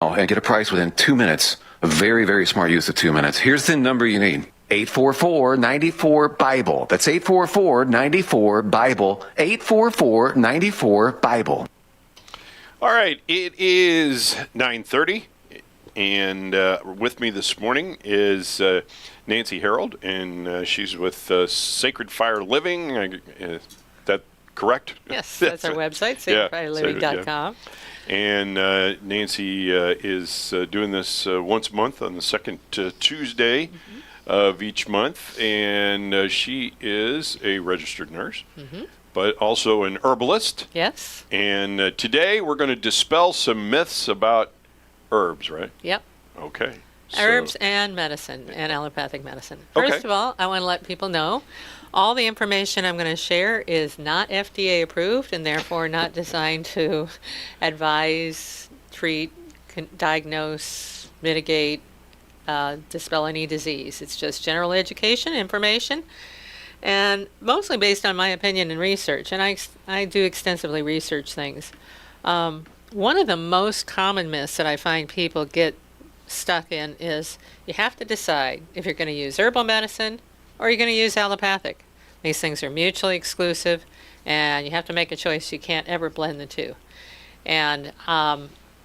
and get a price within 2 minutes. A very, very smart use of 2 minutes. Here's the number you need. 844-94-BIBLE. That's 844-94-BIBLE. 844-94-BIBLE. All right, it is 9:30, and with me this morning is Nancy Harold, and she's with Sacred Fire Living. Is that correct? Yes, that's our website, sacredfireliving.com. And Nancy is doing this once a month on the second Tuesday of each month, and she is a registered nurse. But also an herbalist. Yes. And today we're going to dispel some myths about herbs, right? Yep. Okay. Herbs and medicine, and allopathic medicine. First of all, I want to let people know all the information I'm going to share is not FDA approved and therefore not designed to advise, treat, diagnose, mitigate, dispel any disease. It's just general education, information, and mostly based on my opinion and research. And I do extensively research things. One of the most common myths that I find people get stuck in is you have to decide if you're going to use herbal medicine or you're going to use allopathic. These things are mutually exclusive, and you have to make a choice. You can't ever blend the two. And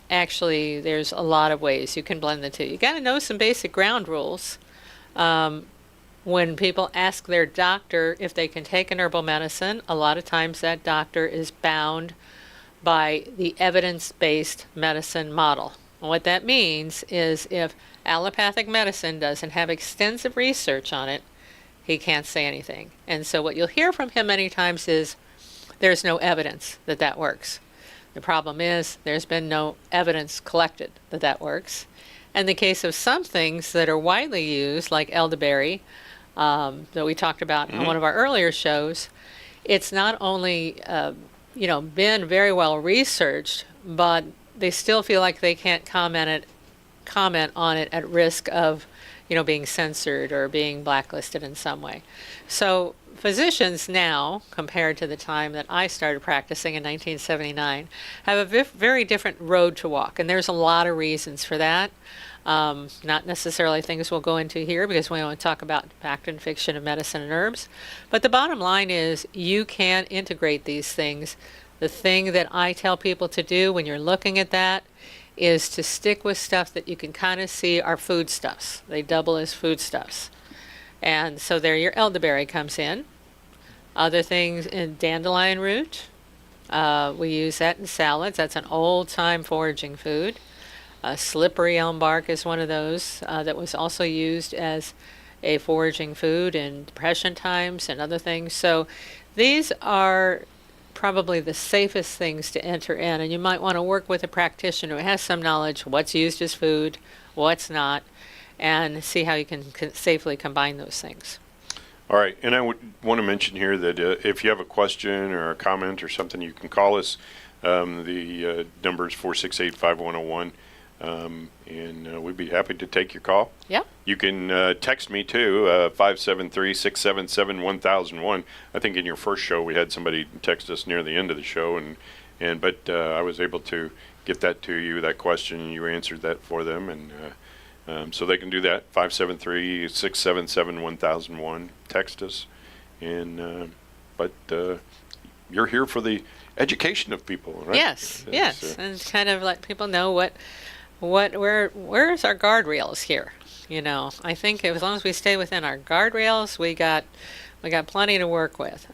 actually, there's a lot of ways you can blend the two. You got to know some basic ground rules. When people ask their doctor if they can take an herbal medicine, a lot of times that doctor is bound by the evidence-based medicine model. And what that means is if allopathic medicine doesn't have extensive research on it, he can't say anything. And so what you'll hear from him many times is there's no evidence that that works. The problem is there's been no evidence collected that that works. In the case of some things that are widely used, like elderberry, that we talked about on one of our earlier shows, it's not only been very well researched, but they still feel like they can't comment on it at risk of being censored or being blacklisted in some way. So physicians now, compared to the time that I started practicing in 1979, have a very different road to walk, and there's a lot of reasons for that. Not necessarily things we'll go into here because we want to talk about fact and fiction of medicine and herbs. But the bottom line is you can integrate these things. The thing that I tell people to do when you're looking at that is to stick with stuff that you can kind of see are foodstuffs. They double as foodstuffs. And so there your elderberry comes in. Other things in dandelion root. We use that in salads. That's an old-time foraging food. Slippery elm bark is one of those that was also used as a foraging food in Depression times and other things. So these are probably the safest things to enter in, and you might want to work with a practitioner who has some knowledge what's used as food, what's not, and see how you can safely combine those things. All right, and I would want to mention here that if you have a question or a comment or something, you can call us. The number is 468-5101. And we'd be happy to take your call. Yeah. You can text me too, 573-677-1001. I think in your first show we had somebody text us near the end of the show, but I was able to get that to you, that question, and you answered that for them, and so they can do that, 573-677-1001. Text us, but you're here for the education of people, right? Yes, and kind of let people know where's our guardrails here. I think as long as we stay within our guardrails, we got plenty to work with.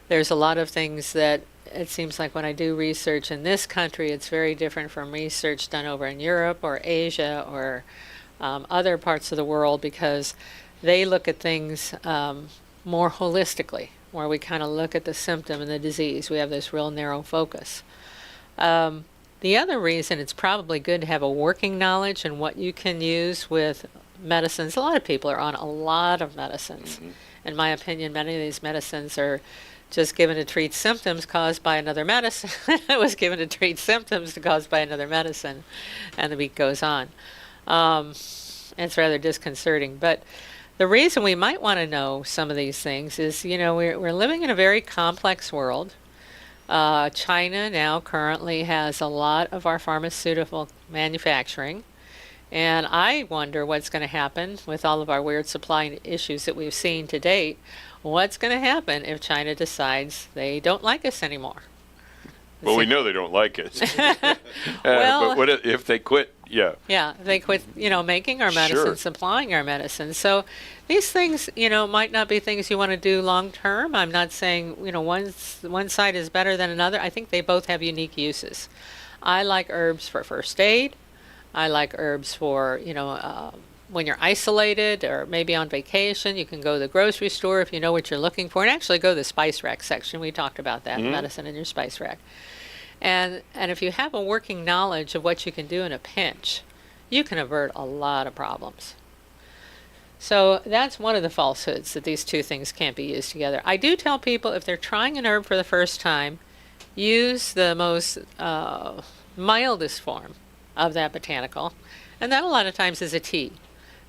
There's a lot of things that it seems like when I do research in this country, it's very different from research done over in Europe or Asia or other parts of the world, because they look at things more holistically, where we kind of look at the symptom and the disease. We have this real narrow focus. The other reason it's probably good to have a working knowledge and what you can use with medicines. A lot of people are on a lot of medicines. In my opinion, many of these medicines are just given to treat symptoms caused by another medicine. It was given to treat symptoms caused by another medicine, and the week goes on. It's rather disconcerting. But the reason we might want to know some of these things is, we're living in a very complex world. China now currently has a lot of our pharmaceutical manufacturing. And I wonder what's going to happen with all of our weird supply issues that we've seen to date. What's going to happen if China decides they don't like us anymore? Well, we know they don't like us. Well, but what if they quit? Yeah. Yeah, they quit, making our medicine, Sure. supplying our medicine. So these things, might not be things you want to do long term. I'm not saying, one side is better than another. I think they both have unique uses. I like herbs for first aid. I like herbs for, when you're isolated or maybe on vacation. You can go to the grocery store if you know what you're looking for, and actually go to the spice rack section. We talked about that, medicine in your spice rack. And if you have a working knowledge of what you can do in a pinch, you can avert a lot of problems. So that's one of the falsehoods, that these two things can't be used together. I do tell people, if they're trying an herb for the first time, use the most mildest form of that botanical. And that a lot of times is a tea.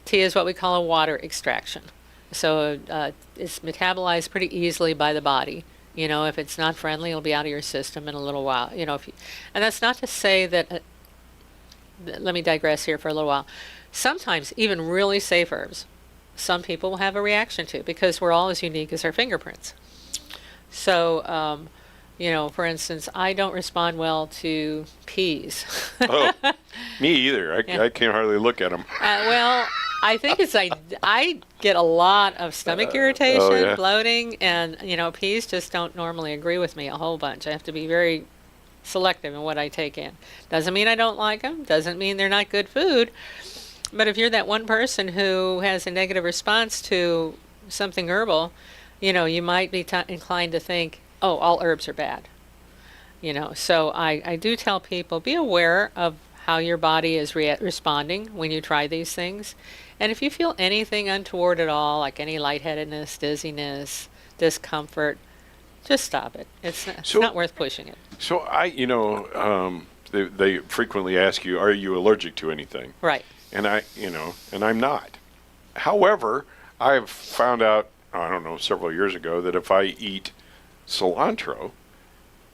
Tea is what we call a water extraction. So it's metabolized pretty easily by the body. If it's not friendly, it'll be out of your system in a little while. And that's not to say that, let me digress here for a little while. Sometimes even really safe herbs, some people will have a reaction to, because we're all as unique as our fingerprints. So, for instance, I don't respond well to peas. Oh, me either. I can't hardly look at them. Well, I think I get a lot of stomach irritation, yeah. bloating, and, peas just don't normally agree with me a whole bunch. I have to be very selective in what I take in. Doesn't mean I don't like them. Doesn't mean they're not good food. But if you're that one person who has a negative response to something herbal, you might be inclined to think, oh, all herbs are bad. So I do tell people, be aware of how your body is responding when you try these things. And if you feel anything untoward at all, like any lightheadedness, dizziness, discomfort, just stop it. It's not worth pushing it. So they frequently ask you, are you allergic to anything? Right. And and I'm not. However, I've found out, I don't know, several years ago, that if I eat cilantro,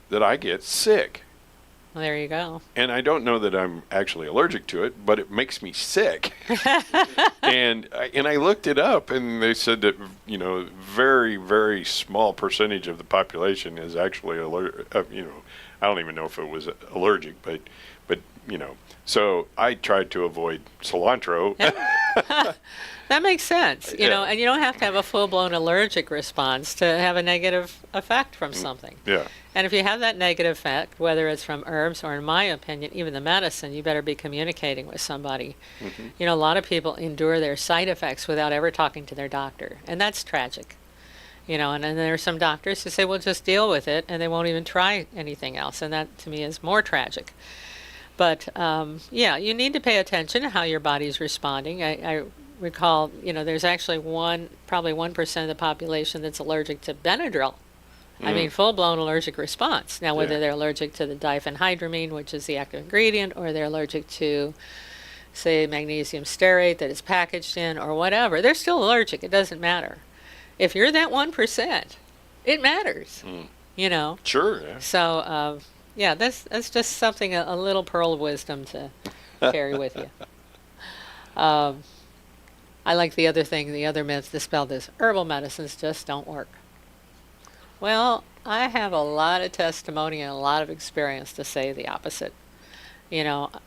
that I get sick. Well, there you go. And I don't know that I'm actually allergic to it, but it makes me sick. and I looked it up, and they said that very, very small percentage of the population is actually allergic. I don't even know if it was allergic, but So I tried to avoid cilantro. That makes sense, and you don't have to have a full-blown allergic response to have a negative effect from something. Yeah. And if you have that negative effect, whether it's from herbs or, in my opinion, even the medicine, you better be communicating with somebody. Mm-hmm. A lot of people endure their side effects without ever talking to their doctor, and that's tragic. And then there are some doctors who say, well, just deal with it, and they won't even try anything else, and that, to me, is more tragic. But, you need to pay attention to how your body's responding. I recall, there's actually probably 1% of the population that's allergic to Benadryl. I mean, full-blown allergic response. Now, whether they're allergic to the diphenhydramine, which is the active ingredient, or they're allergic to, say, magnesium stearate that is packaged in, or whatever, they're still allergic. It doesn't matter. If you're that 1%, it matters, Sure, yeah. So, that's just something, a little pearl of wisdom to carry with you. I like the other myth dispelled is herbal medicines just don't work. Well, I have a lot of testimony and a lot of experience to say the opposite.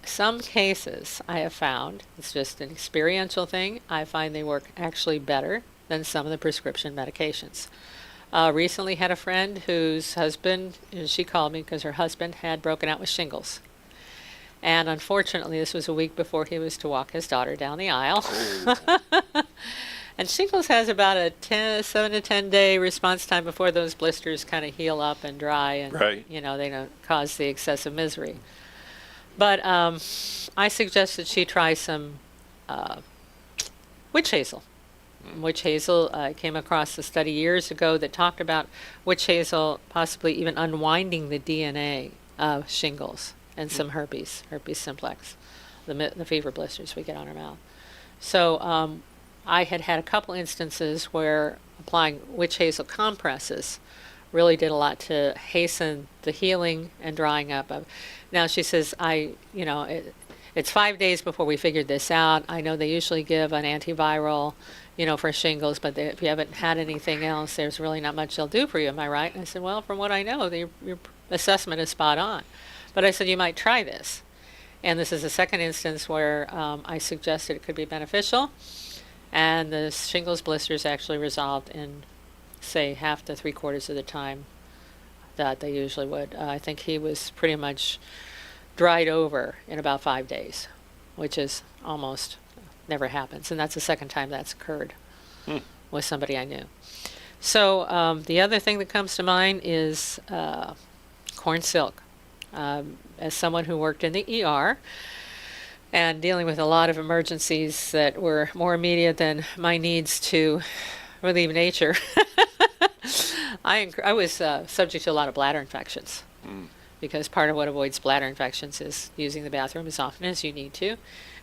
Some cases I have found, it's just an experiential thing, I find they work actually better than some of the prescription medications. Recently had a friend whose husband, she called me because her husband had broken out with shingles. And unfortunately, this was a week before he was to walk his daughter down the aisle. And shingles has about a 7 to 10 day response time before those blisters kind of heal up and dry, and right. They don't cause the excessive misery. But I suggested she try some witch hazel. Witch hazel, I came across a study years ago that talked about witch hazel possibly even unwinding the DNA of shingles and some herpes simplex, the fever blisters we get on our mouth. So I had a couple instances where applying witch hazel compresses really did a lot to hasten the healing and drying up of. Now she says, if it's 5 days before we figured this out. I know they usually give an antiviral, for shingles, but if you haven't had anything else, there's really not much they'll do for you. Am I right? And I said, well, from what I know, your assessment is spot on. But I said, you might try this. And this is the second instance where I suggested it could be beneficial. And the shingles blisters actually resolved in, say, half to 3/4 of the time that they usually would. I think he was pretty much dried over in about 5 days, which is almost never happens. And that's the second time that's occurred with somebody I knew. So the other thing that comes to mind is corn silk. As someone who worked in the ER and dealing with a lot of emergencies that were more immediate than my needs to relieve nature, I was subject to a lot of bladder infections. Because part of what avoids bladder infections is using the bathroom as often as you need to.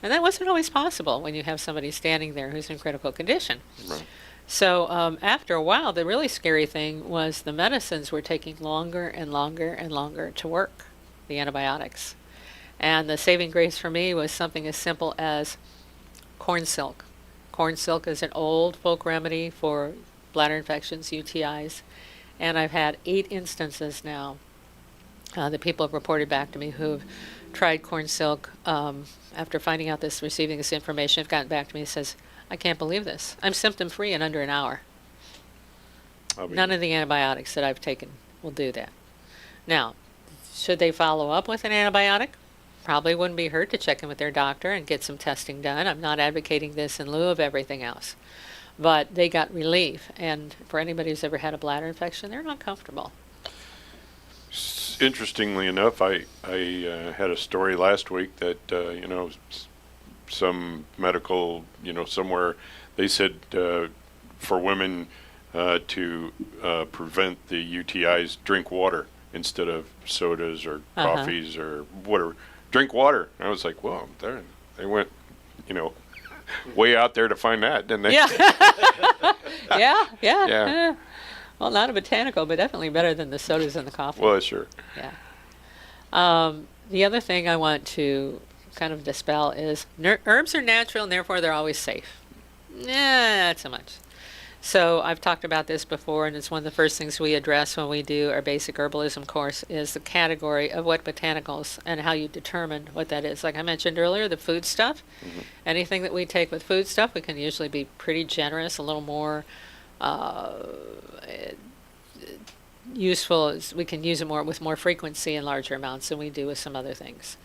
And that wasn't always possible when you have somebody standing there who's in critical condition. Right. So after a while, the really scary thing was the medicines were taking longer and longer and longer to work, the antibiotics. And the saving grace for me was something as simple as corn silk. Corn silk is an old folk remedy for bladder infections, UTIs. And I've had 8 instances now that people have reported back to me who've tried corn silk after finding out this, receiving this information, have gotten back to me and says, I can't believe this. I'm symptom-free in under an hour. None of the antibiotics that I've taken will do that. Now, should they follow up with an antibiotic? Probably wouldn't be hurt to check in with their doctor and get some testing done. I'm not advocating this in lieu of everything else. But they got relief. And for anybody who's ever had a bladder infection, they're not comfortable. Interestingly enough, I had a story last week that some medical somewhere they said for women to prevent the UTIs, drink water instead of sodas or coffees or whatever. Drink water. I was like, whoa, they went way out there to find that, didn't they? Yeah. Yeah. Well, not a botanical, but definitely better than the sodas and the coffee. Well, sure. Yeah. The other thing I want to kind of dispel is herbs are natural and therefore they're always safe. Not so much. So I've talked about this before, and it's one of the first things we address when we do our basic herbalism course is the category of what botanicals and how you determine what that is. Like I mentioned earlier, the food stuff. Anything that we take with food stuff, we can usually be pretty generous, a little more useful. We can use it with more frequency and larger amounts than we do with some other things.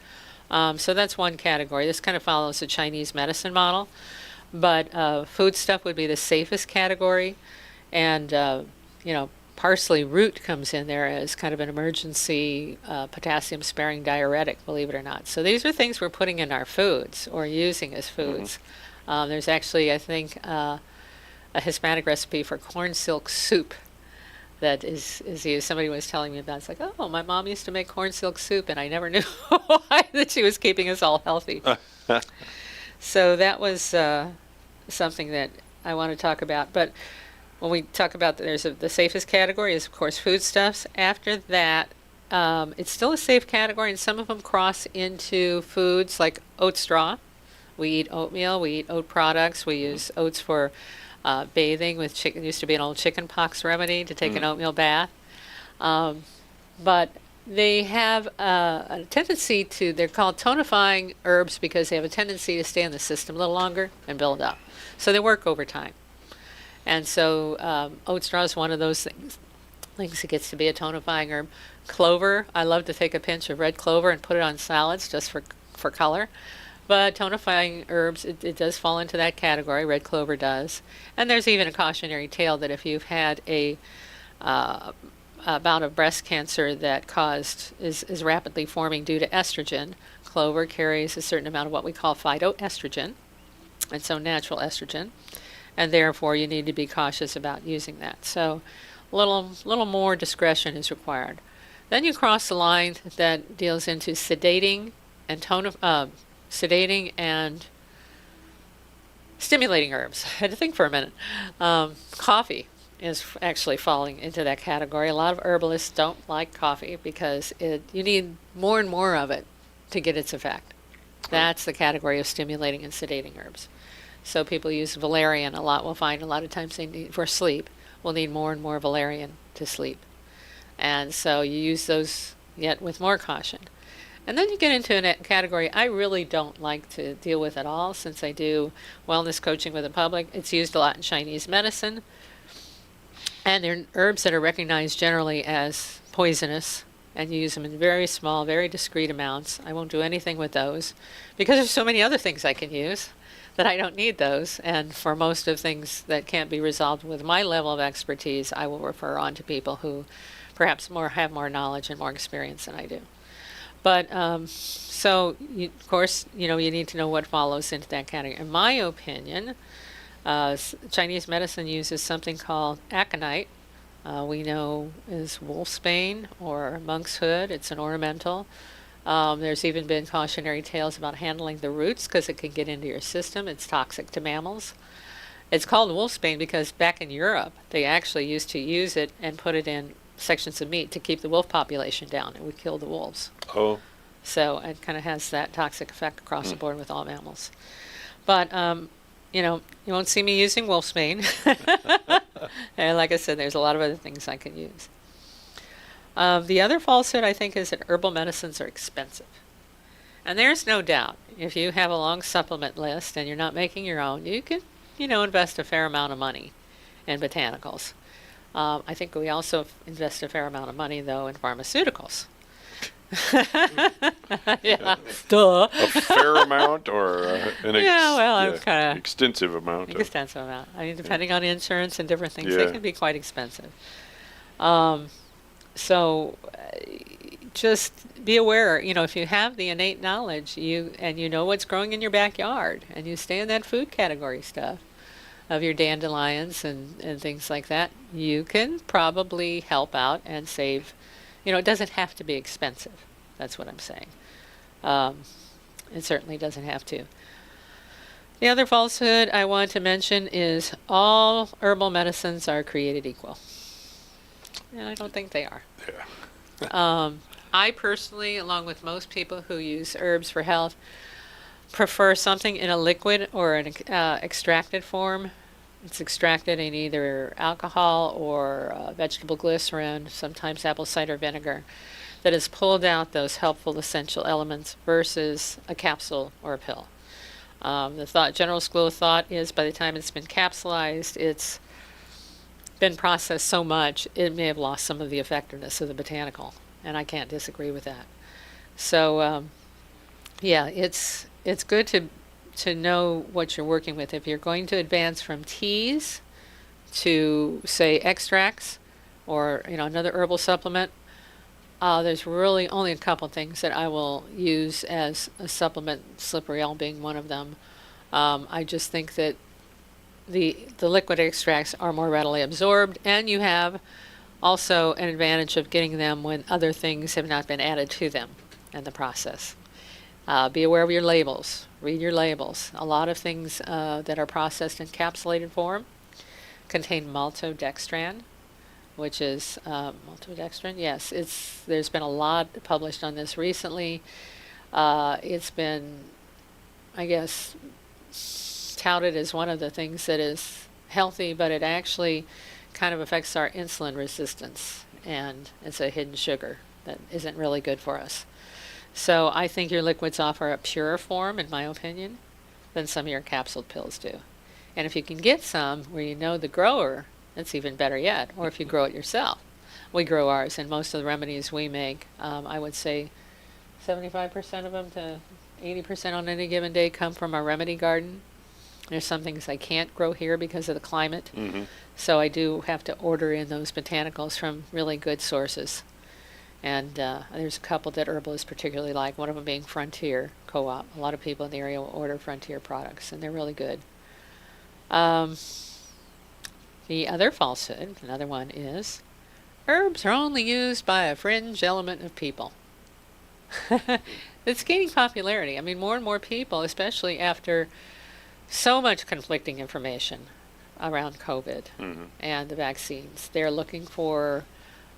So that's one category. This kind of follows the Chinese medicine model. But food stuff would be the safest category. And, parsley root comes in there as kind of an emergency potassium-sparing diuretic, believe it or not. So these are things we're putting in our foods or using as foods. There's actually, I think, a Hispanic recipe for corn silk soup that is used. Somebody was telling me about it. It's like, oh, my mom used to make corn silk soup, and I never knew why that she was keeping us all healthy. So that was something that I want to talk about. But when we talk about the safest category is, of course, foodstuffs. After that, it's still a safe category, and some of them cross into foods like oat straw. We eat oatmeal. We eat oat products. We use oats for bathing with chicken. It used to be an old chicken pox remedy to take an oatmeal bath. But they have a tendency they're called tonifying herbs because they have a tendency to stay in the system a little longer and build up. So they work over time. And so oat straw is one of those things that gets to be a tonifying herb. Clover, I love to take a pinch of red clover and put it on salads just for color. But tonifying herbs, it does fall into that category. Red clover does. And there's even a cautionary tale that if you've had a bout of breast cancer that is rapidly forming due to estrogen, clover carries a certain amount of what we call phytoestrogen, and so natural estrogen, and therefore you need to be cautious about using that. So a little more discretion is required. Then you cross the line that deals into sedating and stimulating herbs. I had to think for a minute. Coffee is actually falling into that category. A lot of herbalists don't like coffee because you need more and more of it to get its effect. That's the category of stimulating and sedating herbs. So people use valerian a lot. We'll find a lot of times they need, for sleep, we'll need more and more valerian to sleep. And so you use those yet with more caution. And then you get into a category I really don't like to deal with at all, since I do wellness coaching with the public. It's used a lot in Chinese medicine. And they're herbs that are recognized generally as poisonous, and you use them in very small, very discrete amounts. I won't do anything with those because there's so many other things I can use that I don't need those. And for most of things that can't be resolved with my level of expertise, I will refer on to people who perhaps have more knowledge and more experience than I do. But so, of course, you need to know what follows into that category. In my opinion, Chinese medicine uses something called aconite. We know is wolfsbane or monk's hood. It's an ornamental. There's even been cautionary tales about handling the roots because it can get into your system. It's toxic to mammals. It's called wolfsbane because back in Europe, they actually used to use it and put it in sections of meat to keep the wolf population down. It would kill the wolves. Oh. So it kind of has that toxic effect across the board with all mammals. But, you won't see me using wolfsbane. And like I said, there's a lot of other things I can use. The other falsehood, I think, is that herbal medicines are expensive. And there's no doubt, if you have a long supplement list and you're not making your own, you can, invest a fair amount of money in botanicals. I think we also invest a fair amount of money, though, in pharmaceuticals. Yeah, duh. A fair amount or I'm kind of extensive amount. Extensive amount. I mean, depending on insurance and different things, Yeah. they can be quite expensive. So just be aware. If you have the innate knowledge, you know what's growing in your backyard, and you stay in that food category stuff of your dandelions and things like that, you can probably help out and save. It doesn't have to be expensive. That's what I'm saying. It certainly doesn't have to. The other falsehood I want to mention is all herbal medicines are created equal. And I don't think they are. Yeah. I personally, along with most people who use herbs for health, prefer something in a liquid or an extracted form. It's extracted in either alcohol or vegetable glycerin, sometimes apple cider vinegar, that has pulled out those helpful essential elements versus a capsule or a pill. The general school of thought is by the time it's been capsulized, it's been processed so much, it may have lost some of the effectiveness of the botanical, and I can't disagree with that. So, it's good to know what you're working with. If you're going to advance from teas to, say, extracts or another herbal supplement, there's really only a couple things that I will use as a supplement, slippery elm being one of them. I just think that the liquid extracts are more readily absorbed, and you have also an advantage of getting them when other things have not been added to them in the process. Be aware of your labels. Read your labels. A lot of things that are processed in encapsulated form contain maltodextrin, which is maltodextrin. Yes, there's been a lot published on this recently. It's been, I guess, touted as one of the things that is healthy, but it actually kind of affects our insulin resistance, and it's a hidden sugar that isn't really good for us. So I think your liquids offer a purer form, in my opinion, than some of your capsuled pills do. And if you can get some where you know the grower, that's even better yet. Or if you grow it yourself. We grow ours, and most of the remedies we make, I would say 75% of them to 80% on any given day come from our remedy garden. There's some things I can't grow here because of the climate. Mm-hmm. So I do have to order in those botanicals from really good sources. And there's a couple that herbalists particularly like, one of them being Frontier Co-op. A lot of people in the area will order Frontier products, and they're really good. The other falsehood, another one, is herbs are only used by a fringe element of people. It's gaining popularity. I mean, more and more people, especially after so much conflicting information around COVID and the vaccines, they're looking for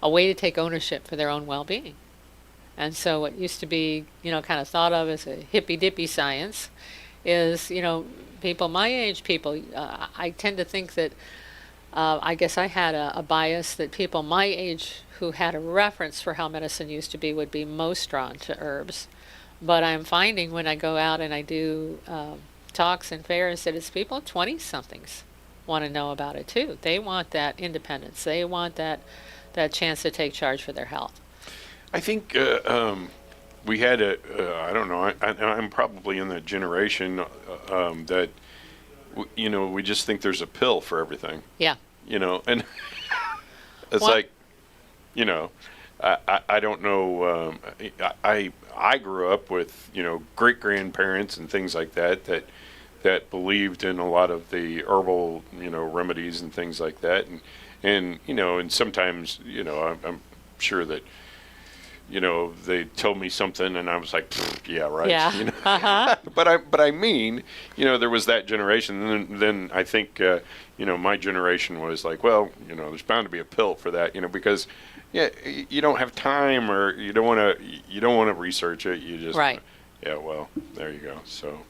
a way to take ownership for their own well-being. And so what used to be, kind of thought of as a hippy-dippy science is, people my age, I tend to think that, I guess I had a bias that people my age who had a reference for how medicine used to be would be most drawn to herbs. But I'm finding when I go out and I do talks and fairs that it's people 20-somethings want to know about it too. They want that independence. They want that chance to take charge for their health. I think we had I don't know, I'm probably in that generation that, we just think there's a pill for everything. Yeah. And it's like, I don't know, I grew up with, great-grandparents and things like that believed in a lot of the herbal, remedies and things like that. And sometimes, I'm sure that, they told me something and I was like, yeah, right. Yeah. Uh-huh. But I mean, there was that generation. And then I think, my generation was like, well, there's bound to be a pill for that, because you don't have time or you don't want to research it. You just, right. Yeah, well, there you go. So.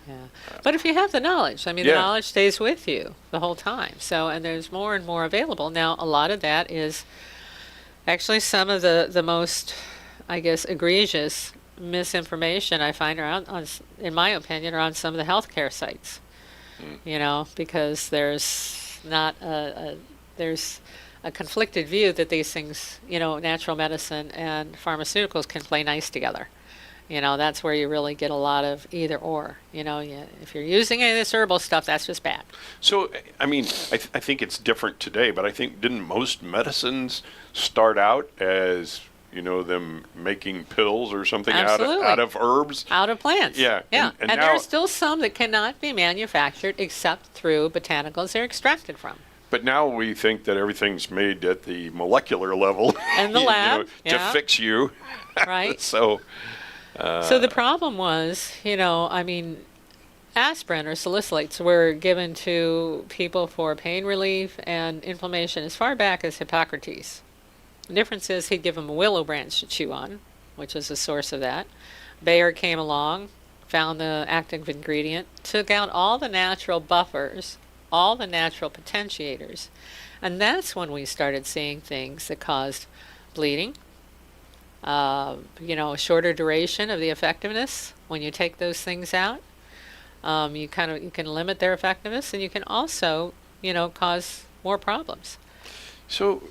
Yeah. But if you have the knowledge, the knowledge stays with you the whole time. So, and there's more and more available. Now, a lot of that is actually some of the most, I guess, egregious misinformation I find around, in my opinion, are on some of the healthcare sites. Because there's not there's a conflicted view that these things, natural medicine and pharmaceuticals can play nice together. That's where you really get a lot of either or. If you're using any of this herbal stuff, that's just bad. So, I think it's different today, but I think didn't most medicines start out as, them making pills or something out of herbs? Out of plants. Yeah. Yeah. And And now, there's still some that cannot be manufactured except through botanicals they're extracted from. But now we think that everything's made at the molecular level. In the lab. To fix you. Right. So the problem was, aspirin or salicylates were given to people for pain relief and inflammation as far back as Hippocrates. The difference is he'd give them a willow branch to chew on, which is the source of that. Bayer came along, found the active ingredient, took out all the natural buffers, all the natural potentiators, and that's when we started seeing things that caused bleeding, a shorter duration of the effectiveness when you take those things out. You can limit their effectiveness, and you can also, cause more problems. So,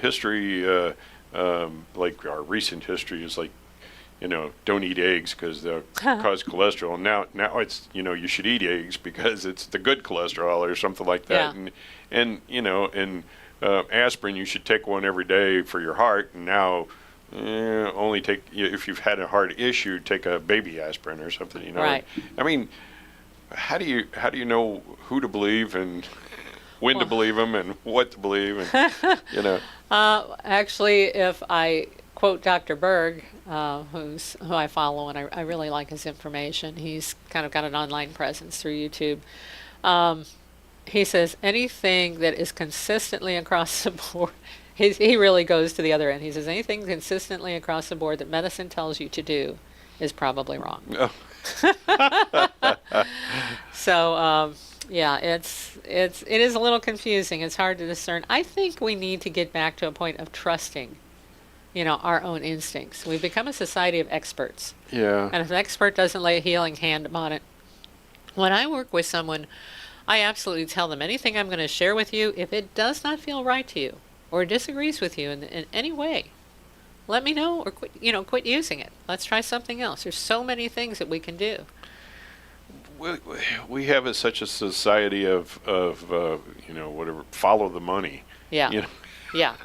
history, like our recent history is like, don't eat eggs because they'll cause cholesterol. Now it's, you should eat eggs because it's the good cholesterol or something like that. Yeah. And aspirin, you should take one every day for your heart. And now only take, if you've had a heart issue, take a baby aspirin or something, Right. How do you know who to believe and when to believe them and what to believe and, Actually, if I quote Dr. Berg, who I follow, and I really like his information. He's kind of got an online presence through YouTube. He says anything that is consistently across the board, he really goes to the other end. He says anything consistently across the board that medicine tells you to do is probably wrong. Oh. So, it is a little confusing. It's hard to discern. I think we need to get back to a point of trusting, our own instincts. We've become a society of experts. Yeah. And if an expert doesn't lay a healing hand upon it, when I work with someone, I absolutely tell them anything I'm going to share with you, if it does not feel right to you or disagrees with you in any way, let me know or quit using it. Let's try something else. There's so many things that we can do. We have such a society of whatever, follow the money. Yeah. Yeah.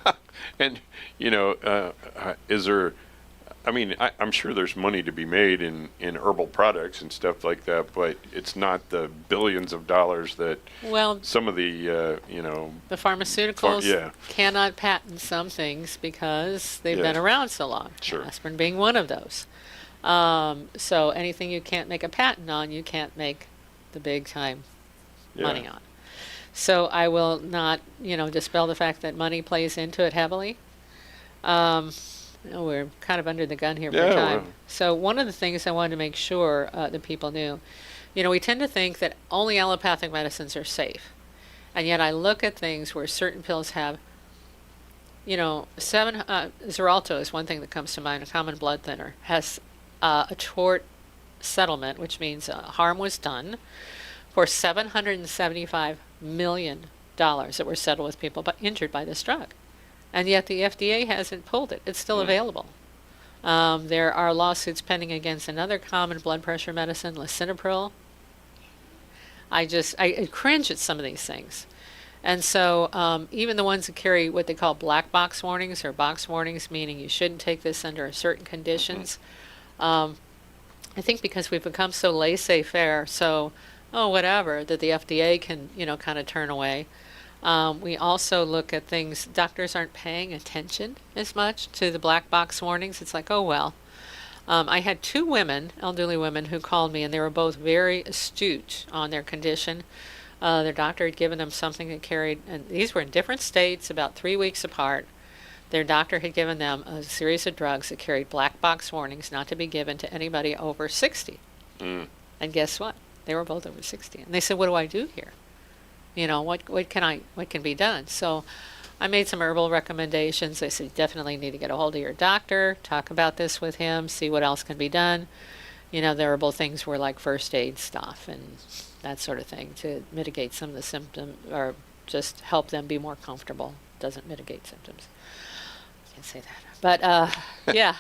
And, is there, I'm sure there's money to be made in herbal products and stuff like that, but it's not the billions of dollars that some of the, the pharmaceuticals cannot patent some things because they've been around so long. Sure. Aspirin being one of those. So anything you can't make a patent on, you can't make the big time money on. So I will not, dispel the fact that money plays into it heavily. we're kind of under the gun here for Yeah, time. well. So one of the things I wanted to make sure that people knew, we tend to think that only allopathic medicines are safe. And yet I look at things where certain pills have, Xarelto is one thing that comes to mind, a common blood thinner, has a tort settlement, which means harm was done for $775 million that were settled with people injured by this drug. And yet the FDA hasn't pulled it. It's still available. There are lawsuits pending against another common blood pressure medicine, lisinopril. I cringe at some of these things. And so even the ones that carry what they call black box warnings or box warnings, meaning you shouldn't take this under certain conditions, I think because we've become so laissez-faire, so, whatever, that the FDA can, kind of turn away. We also look at things, doctors aren't paying attention as much to the black box warnings. It's like, oh, well. I had two women, elderly women, who called me, and they were both very astute on their condition. Their doctor had given them something that carried, and these were in different states, about 3 weeks apart. Their doctor had given them a series of drugs that carried black box warnings not to be given to anybody over 60. And guess what? They were both over 60. And they said, what do I do here? What can be done? So I made some herbal recommendations. They said, you definitely need to get a hold of your doctor, talk about this with him, see what else can be done. The herbal things were like first aid stuff and that sort of thing to mitigate some of the symptoms or just help them be more comfortable. Doesn't mitigate symptoms. I can't say that. But, yeah.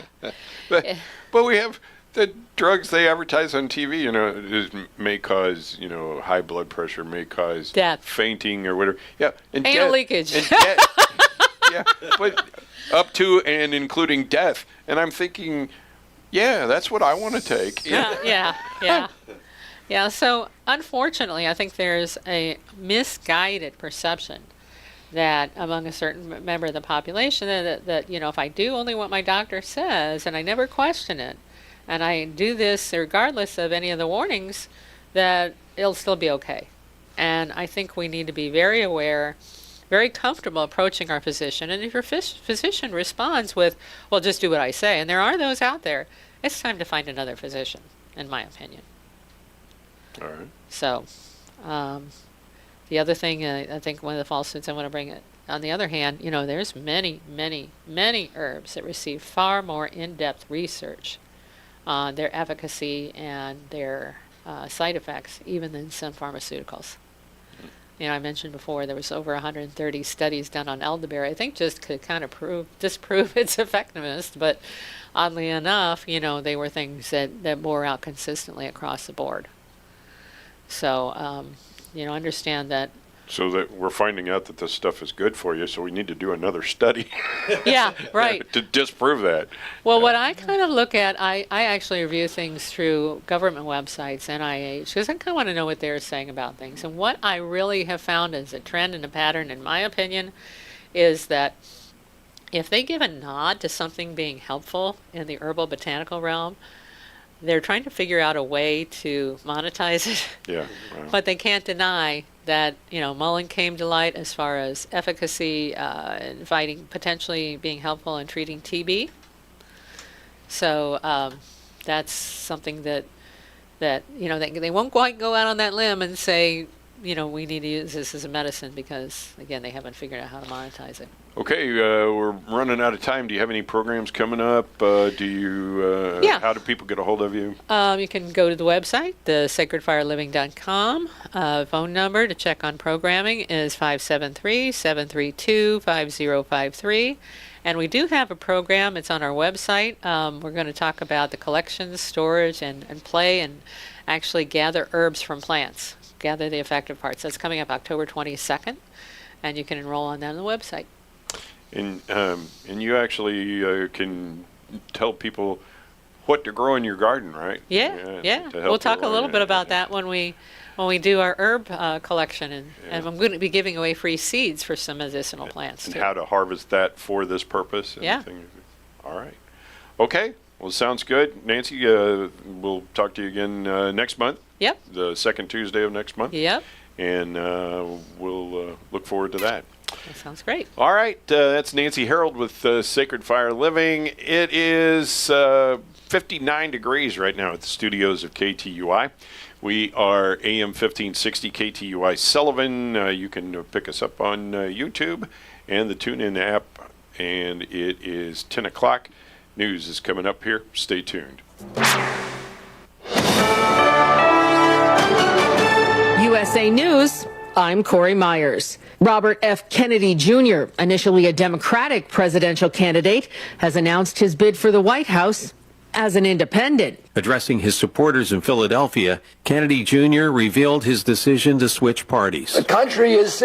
But we have the drugs they advertise on TV, may cause, high blood pressure, may cause death, fainting or whatever. Yeah. And anal leakage. And yeah. But up to and including death. And I'm thinking, yeah, that's what I want to take. Yeah, so unfortunately, I think there's a misguided perception that among a certain member of the population that if I do only what my doctor says and I never question it, and I do this regardless of any of the warnings, that it'll still be okay. And I think we need to be very aware, very comfortable approaching our physician. And if your physician responds with, well, just do what I say, and there are those out there, it's time to find another physician, in my opinion. All right. So, the other thing, I think one of the falsehoods I want to bring it, on the other hand, there's many, many, many herbs that receive far more in-depth research on their efficacy and their side effects, even than some pharmaceuticals. I mentioned before there was over 130 studies done on elderberry. I think just to kind of disprove its effectiveness, but oddly enough, they were things that bore out consistently across the board. So, understand that. So that we're finding out that this stuff is good for you, so we need to do another study. Yeah, right. To disprove that. Well, what I kind of look at, I actually review things through government websites, NIH, because I kind of want to know what they're saying about things. And what I really have found as a trend and a pattern, in my opinion, is that if they give a nod to something being helpful in the herbal botanical realm, they're trying to figure out a way to monetize it. Yeah. Wow. But they can't deny that, Mullen came to light as far as efficacy in fighting, potentially being helpful in treating TB. So that's something that they won't quite go out on that limb and say, we need to use this as a medicine because, again, they haven't figured out how to monetize it. Okay, we're running out of time. Do you have any programs coming up? How do people get a hold of you? You can go to the website, thesacredfireliving.com. Phone number to check on programming is 573-732-5053. And we do have a program. It's on our website. We're going to talk about the collections, storage, and play, and actually gather herbs from plants. Gather the effective parts. That's coming up October 22nd, and you can enroll on that on the website. And you actually can tell people what to grow in your garden, right? Yeah. We'll talk a little bit about that when we do our herb collection, and I'm going to be giving away free seeds for some medicinal plants and too. How to harvest that for this purpose. Yeah. All right. Okay. Well, sounds good, Nancy. We'll talk to you again next month. Yep. The second Tuesday of next month. Yep. and we'll look forward to that. That sounds great. All right, that's Nancy Harold with Sacred Fire Living. It is 59 degrees right now at the studios of KTUI. We are AM 1560 KTUI Sullivan. You can pick us up on YouTube and the TuneIn app, and it is 10 o'clock. News is coming up here. Stay tuned. USA News, I'm Corey Myers. Robert F. Kennedy Jr., initially a Democratic presidential candidate, has announced his bid for the White House as an independent. Addressing his supporters in Philadelphia, Kennedy Jr. revealed his decision to switch parties. The country is